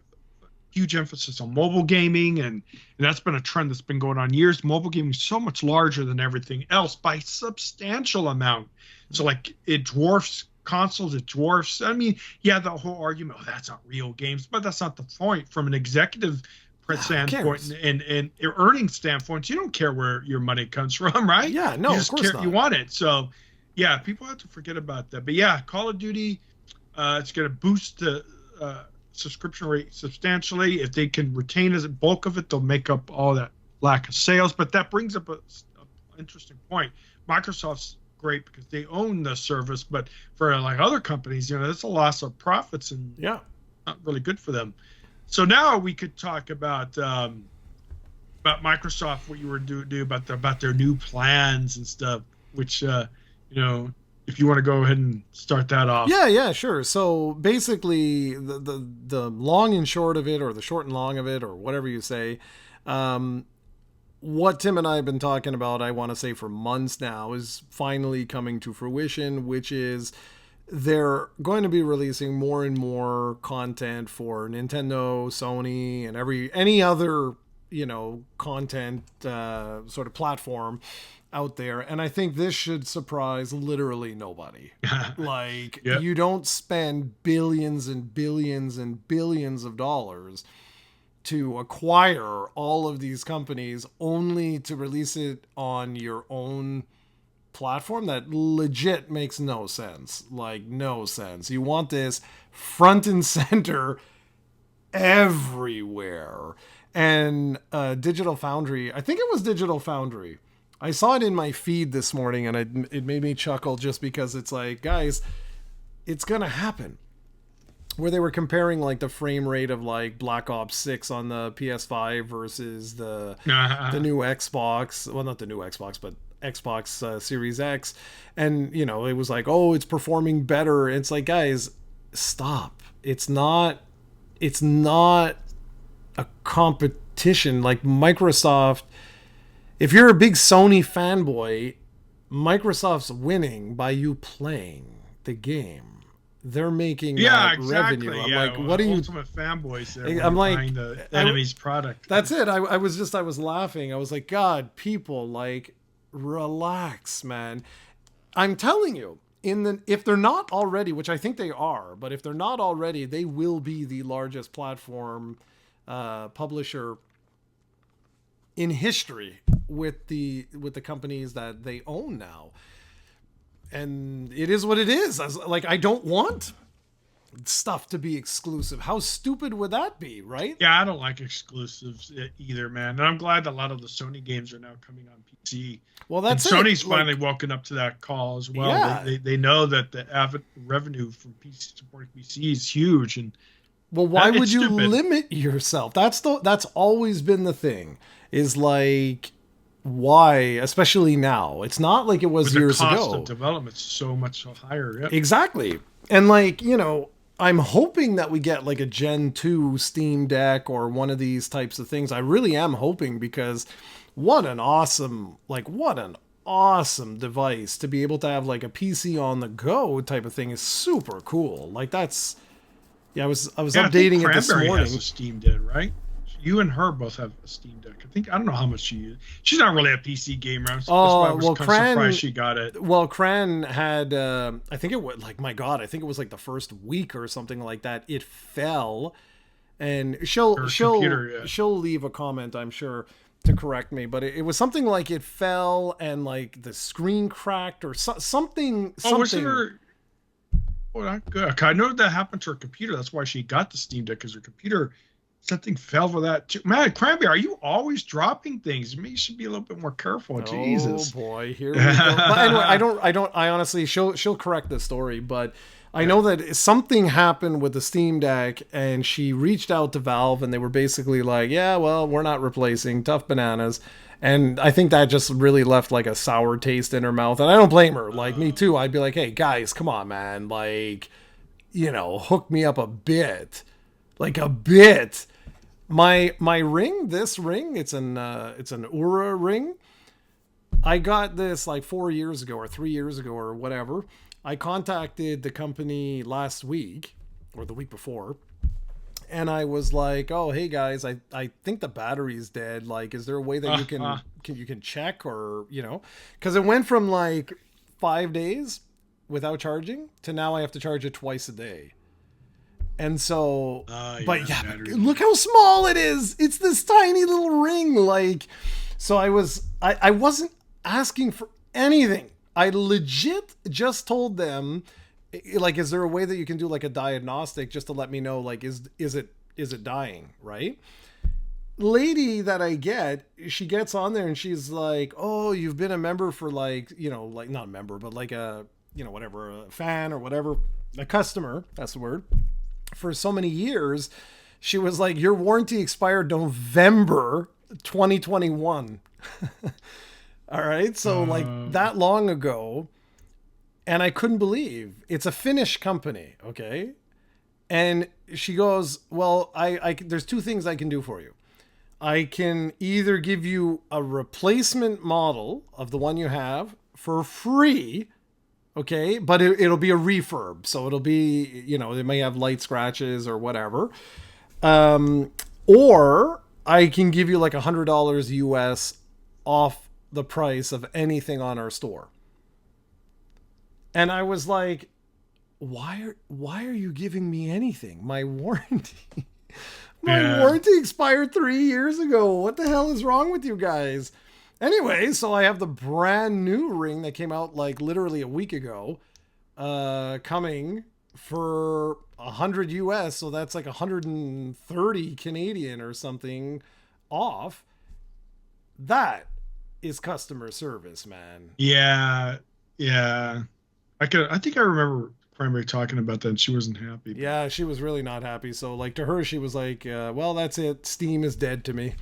huge emphasis on mobile gaming, and that's been a trend that's been going on years. Mobile gaming is so much larger than everything else by substantial amount. So like it dwarfs consoles, it dwarfs. I mean, yeah, the whole argument, oh, that's not real games, but that's not the point. From an executive standpoint and earning standpoint, you don't care where your money comes from, right? Yeah, no, you just of course care, not. you want it. So yeah, people have to forget about that. But yeah, Call of Duty, it's going to boost the subscription rate substantially. If they can retain as a bulk of it, they'll make up all that lack of sales. But that brings up a interesting point. Microsoft's great because they own the service, but for like other companies, that's a loss of profits and not really good for them. So now we could talk about Microsoft, what you were do about their new plans and stuff, which if you want to go ahead and start that off. Yeah, sure. So basically, the long and short of it, or the short and long of it, or whatever you say, what Tim and I have been talking about, I want to say for months now, is finally coming to fruition, which is they're going to be releasing more and more content for Nintendo, Sony, and any other content sort of platform out there. And I think this should surprise literally nobody. Like, you don't spend billions and billions and billions of dollars to acquire all of these companies only to release it on your own platform. That legit makes no sense. Like, no sense. You want this front and center everywhere. And Digital Foundry, I think it was Digital Foundry, I saw it in my feed this morning, and it made me chuckle just because it's like, guys, it's gonna happen. Where they were comparing like the frame rate of like Black Ops 6 on the PS5 versus the new Xbox. Well, not the new Xbox, but Xbox Series X. And, it was like, oh, it's performing better. It's like, guys, stop. It's not a competition. Like Microsoft, if you're a big Sony fanboy, Microsoft's winning by you playing the game. They're making exactly. revenue. I'm like, what are you? Ultimate fanboys there. I'm like, buying the enemy's product. That's it. I was laughing. I was like, God, people, like, relax, man. I'm telling you, if they're not already, which I think they are, but if they're not already, they will be the largest platform publisher in history with the companies that they own now. And it is what it is. I don't want stuff to be exclusive. How stupid would that be, right? Yeah, I don't like exclusives either, man. And I'm glad that a lot of the Sony games are now coming on PC. Well, that's and Sony's finally woken up to that call as well. Yeah. They know that the revenue from PC supporting PC is huge. And well, why would you limit yourself? That's always been the thing. Is like, why, especially now? It's not like it was years ago. The cost of development is so much higher. Yep. Exactly. And like, I'm hoping that we get like a Gen 2 Steam Deck or one of these types of things. I really am hoping, because what an awesome device to be able to have like a PC on the go type of thing is super cool. Like that's, I was updating it this morning. Has a Steam Deck, right? You and her both have a Steam Deck. I don't know how much she uses. She's not really a PC gamer. That's why I was surprised she got it. Well, Cran had, I think it was like, my God, I think it was like the first week or something like that. It fell, and she'll leave a comment, I'm sure, to correct me. But it was something like it fell and like the screen cracked or something. Oh, was her? Well, good. I know that happened to her computer. That's why she got the Steam Deck, because her computer something fell for that too. Man, Cranberry, are you always dropping things? Maybe you should be a little bit more careful. Oh Jesus. boy, here we go. But anyway, I honestly, she'll correct the story, but I know that something happened with the Steam Deck, and she reached out to Valve, and they were basically like, "Yeah, well, we're not replacing, tough bananas." And I think that just really left like a sour taste in her mouth. And I don't blame her. Like me too. I'd be like, "Hey guys, come on, man! Like, hook me up a bit, like a bit." My ring, this ring, it's an Ura ring. I got this like 4 years ago or 3 years ago or whatever. I contacted the company last week or the week before, and I was like, "Oh, hey guys, I think the battery's dead. Like, is there a way that you can check, or because it went from like 5 days without charging to now I have to charge it twice a day." And so, but yeah, look how small it is. It's this tiny little ring. Like, so I wasn't asking for anything. I legit just told them, like, is there a way that you can do like a diagnostic just to let me know, like, is it dying, right? Lady that I get, she gets on there and she's like, "Oh, you've been a member for like, like not a member, but like a, whatever, a fan or whatever, a customer, that's the word, for so many years." She was like, "Your warranty expired November 2021." All right. So like that long ago. And I couldn't believe it's a Finnish company. Okay. And she goes, "Well, I there's two things I can do for you. I can either give you a replacement model of the one you have for free. Okay. But it'll be a refurb. So it'll be, it may have light scratches or whatever. Or I can give you like $100 US off the price of anything on our store." And I was like, why are you giving me anything? My warranty warranty expired 3 years ago. What the hell is wrong with you guys? Anyway, so I have the brand new ring that came out like literally a week ago, coming for 100 US. So that's like 130 Canadian or something off. That is customer service, man. Yeah. Yeah. I think I remember Cranberry talking about that and she wasn't happy. Yeah, she was really not happy. So like to her, she was like, "Well, that's it. Steam is dead to me."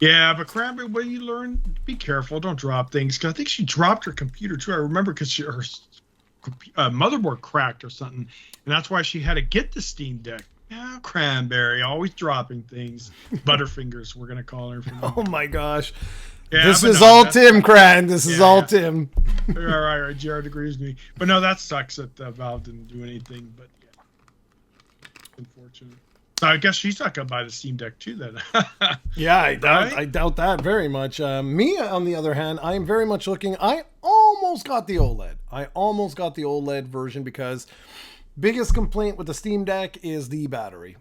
Yeah, but Cranberry, what you learn, be careful. Don't drop things. 'Cause I think she dropped her computer too. I remember because her motherboard cracked or something. And that's why she had to get the Steam Deck. Yeah, Cranberry, always dropping things. Butterfingers, we're going to call her. Oh my gosh. Yeah, this is all Tim, Cran. This is all Tim. All right. Jared agrees with me. But no, that sucks that Valve didn't do anything. But yeah, unfortunate. So I guess she's not going to buy the Steam Deck too then. Yeah, I doubt that very much. Me, on the other hand, I am very much looking. I almost got the OLED version because biggest complaint with the Steam Deck is the battery.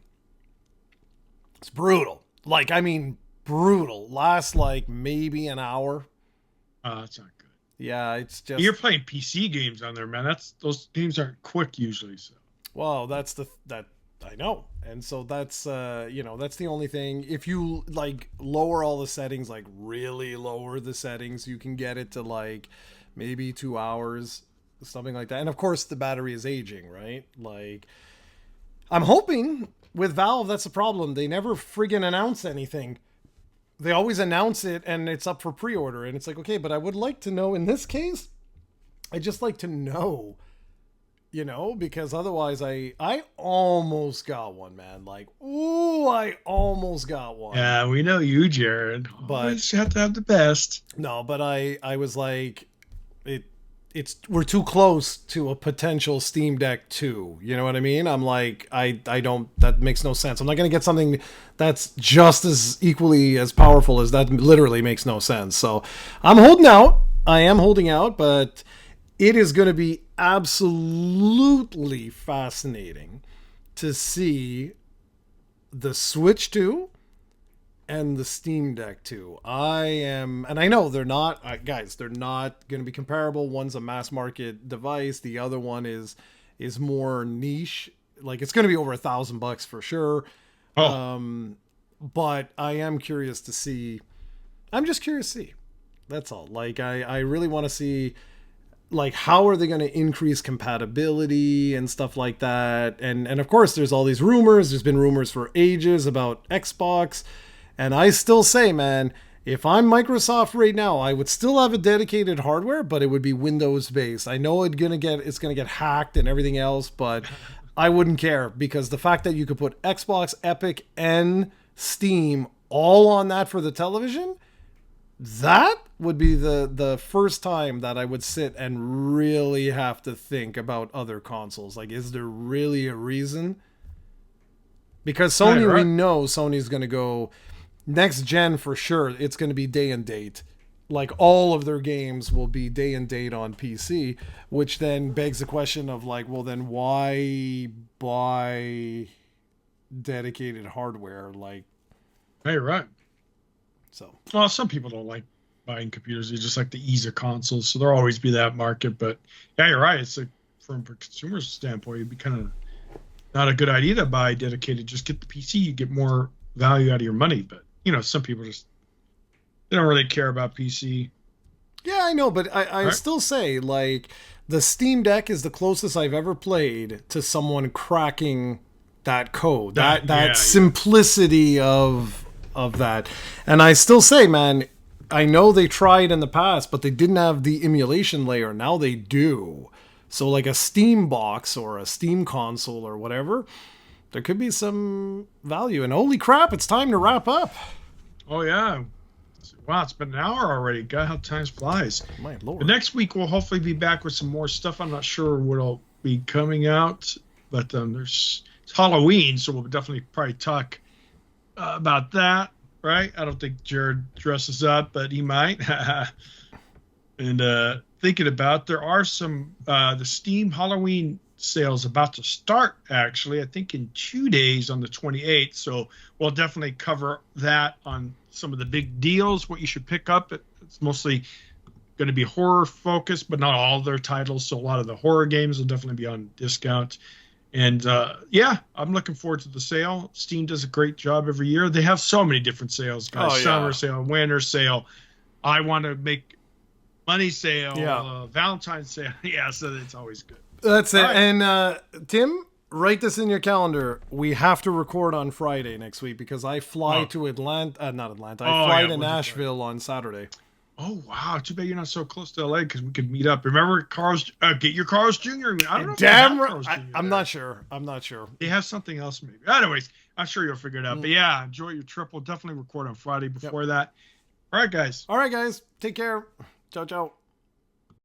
It's brutal. Like, I mean, brutal. Lasts like maybe an hour. That's not good. Yeah, it's just. You're playing PC games on there, man. Those games aren't quick usually. So. Well, that I know, and so that's that's the only thing. If you like lower all the settings, like really lower the settings, you can get it to like maybe 2 hours, something like that. And of course, the battery is aging, right? Like, I'm hoping with Valve, that's the problem. They never friggin' announce anything. They always announce it and it's up for pre-order, and it's like, okay, but I would like to know in this case. I just like to know, because otherwise I almost got one, man. Like, ooh, I almost got one. Yeah, we know you, Jared. But you have to have the best. No, but I was like, we're too close to a potential Steam Deck 2. You know what I mean? I'm like, I don't, that makes no sense. I'm not going to get something that's just as equally as powerful as that. Literally makes no sense. So I'm holding out. I am holding out, but it is going to be absolutely fascinating to see the Switch 2 and the Steam Deck 2. And I know they're not, guys, they're not going to be comparable. One's a mass market device. The other one is more niche. Like, it's going to be over $1,000 for sure. Oh, But I am curious to see. I'm just curious to see. That's all. Like I really want to see like how are they going to increase compatibility and stuff like that. And of course there's all these rumors. There's been rumors for ages about Xbox. And I still say, man, if I'm Microsoft right now, I would still have a dedicated hardware, but it would be Windows based. I know it's gonna get hacked and everything else, but I wouldn't care because the fact that you could put Xbox, Epic, and Steam all on that for the television, that would be the first time that I would sit and really have to think about other consoles. Like, is there really a reason? Because Sony, right. we know Sony's going to go next gen for sure. It's going to be day and date. Like, all of their games will be day and date on PC, which then begs the question of like, well, then why buy dedicated hardware? Like, Hey, right. so. Well, some people don't like buying computers. They just like the ease of consoles. So there'll always be that market. But yeah, you're right. It's like from a consumer standpoint, it'd be kind of not a good idea to buy dedicated. Just get the PC. You get more value out of your money. But, some people just, they don't really care about PC. Yeah, I know, but I Right. still say, like, the Steam Deck is the closest I've ever played to someone cracking that code, that Yeah. simplicity of that. And I still say, man, I know they tried in the past, but they didn't have the emulation layer. Now they do. So like a Steam box or a Steam console or whatever, there could be some value. And holy crap, it's time to wrap up. Oh, yeah. Wow, it's been an hour already. God, how time flies. My lord. The next week, we'll hopefully be back with some more stuff. I'm not sure what'll be coming out, but it's Halloween, so we'll definitely probably talk about that, right? I don't think Jared dresses up, but he might. And thinking about, there are some the Steam Halloween sales about to start, actually, I think in 2 days on the 28th. So we'll definitely cover that on some of the big deals, what you should pick up. It's mostly going to be horror focused, but not all their titles. So a lot of the horror games will definitely be on discount. And yeah, I'm looking forward to the sale. Steam does a great job every year. They have so many different sales, guys. Oh, yeah. Summer sale, winter sale. I want to make money sale, Yeah. Valentine's sale. Yeah, so it's always good. That's it. All right. And Tim, write this in your calendar. We have to record on Friday next week because I fly to Atlanta. Not Atlanta. I fly to when's it Nashville on Saturday. Oh, wow. Too bad you're not so close to LA because we could meet up. Remember, get your Carl's Jr. I don't know if they have Damn Carl's right. Jr. I'm there. not sure. I'm not sure. They have something else, maybe. Anyways, I'm sure you'll figure it out. But yeah, enjoy your trip. We'll definitely record on Friday before that. All right, guys. All right, guys. Take care. Ciao, ciao.